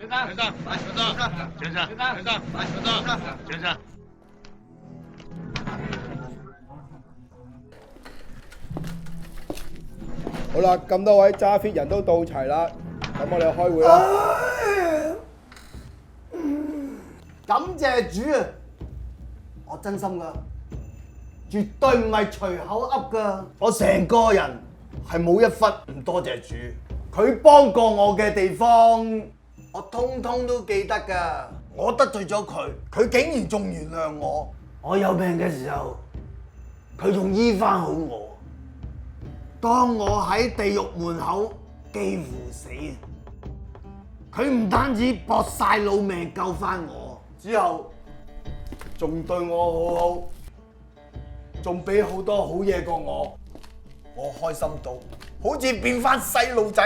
先生，先生，先生，先生，先生，先生。好啦，咁多位揸 fit 人都到齊啦，咁我哋開會啦。感謝主啊！我真心噶，絕對唔係隨口噏噶。我成個人係冇一忽唔多謝主。佢幫過我嘅地方，我通通都記得噶。我得罪咗佢，佢竟然仲原諒我。我有病嘅時候，佢仲醫翻好我。當我喺地獄門口幾乎死，佢唔單止搏晒老命救翻我，之後仲對我好好，仲俾好多好嘢過我。我開心到好似變翻細路仔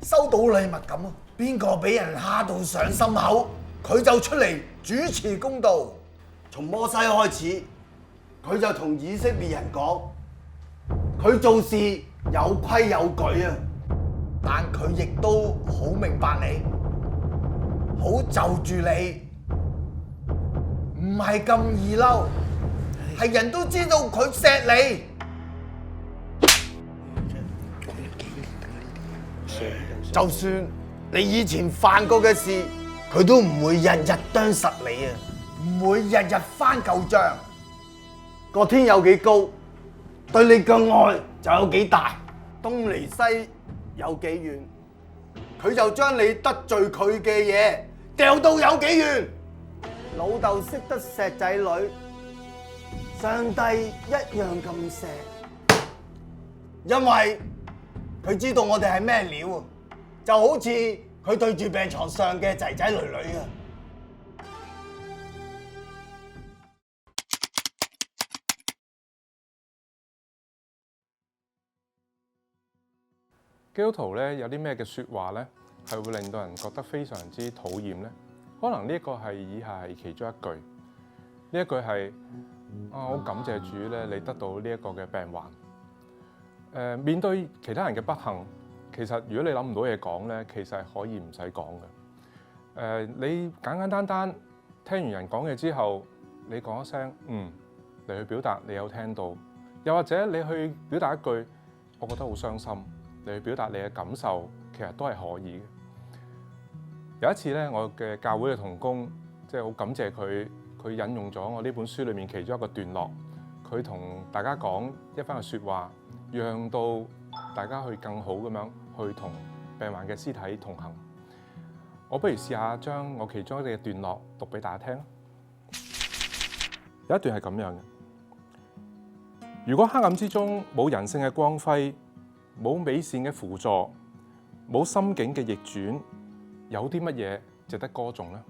收到禮物咁啊！邊個俾人蝦到上心口，佢就出嚟主持公道。從摩西開始，佢就同以色列人講，佢做事有規有矩啊，但佢亦都好明白你，好就住你，唔係咁易嬲，係人都知道佢錫你。就算你以前犯過嘅事，佢都唔會日日啄實你啊，唔會日日翻舊帳。個天有幾高，對你嘅愛就有幾大，東離西有幾遠，佢就將你得罪佢嘅嘢掉到有幾遠。老豆識得錫仔女，上帝一樣咁錫，因為佢知道我哋係咩料啊，就好似佢對住病床上嘅仔仔女女啊。基督徒咧有啲咩嘅説話咧，係會令到人覺得非常之討厭咧？可能呢一個係以下係其中一句。呢一句係好感謝主咧，你得到呢一個嘅病患。面對其他人嘅不幸，其實如果你諗唔到嘢講咧，其實係可以唔使講嘅。你簡簡單單聽完人講嘢之後，你講一聲嚟去表達你有聽到，又或者你去表達一句我覺得好傷心。你去表達你嘅感受，其實都係可以嘅。有一次咧，我嘅教會嘅同工，即係好感謝佢，佢引用咗我呢本書裏面其中一個段落，佢同大家講一番嘅説話，讓到大家去更好咁樣去同病患嘅屍體同行。我不如試下將我其中一個段落讀俾大家聽。有一段係咁樣嘅：如果黑暗之中冇人性嘅光輝，冇美善嘅輔助，冇心境嘅逆轉，有啲乜嘢值得歌頌呢？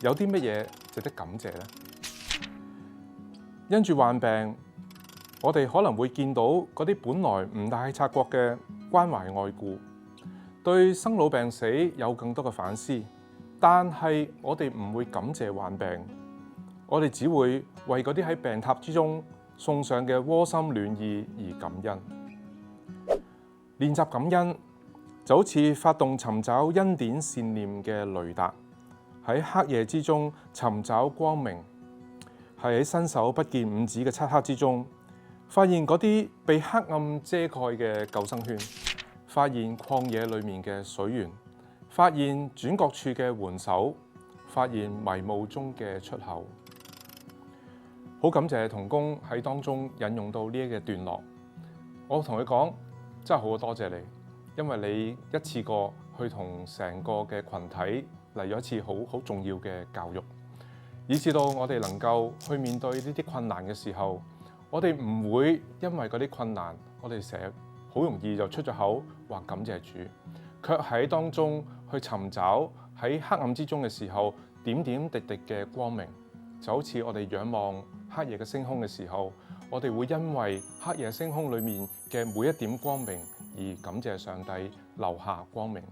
有啲乜嘢值得感謝呢？因住患病，我哋可能會見到嗰啲本來唔大係察覺嘅關懷愛顧，對生老病死有更多嘅反思，但係我哋唔會感謝患病，我哋只會為嗰啲喺病榻之中送上嘅窩心暖意而感恩。練習感恩就好似發動尋找恩典善念嘅雷達，喺黑夜之中尋找光明，係喺伸手不見五指嘅漆黑之中，發現嗰啲被黑暗遮蓋嘅救生圈，發現曠野裡面嘅水源，發現轉角處嘅援手，發現迷霧中嘅出口。好感謝同工喺當中引用到呢一個段落，我同佢講。真係好多謝你，因為你一次過去同成個嘅群體嚟咗一次好重要嘅教育，以至到我哋能夠去面對呢啲困難嘅時候，我哋唔會因為嗰啲困難，我哋成日好容易就出咗口話感謝主，卻喺當中去尋找喺黑暗之中嘅時候點點滴滴嘅光明，就好似我哋仰望黑夜嘅星空嘅時候。我哋會因為黑夜星空裏面嘅每一點光明而感謝上帝留下光明。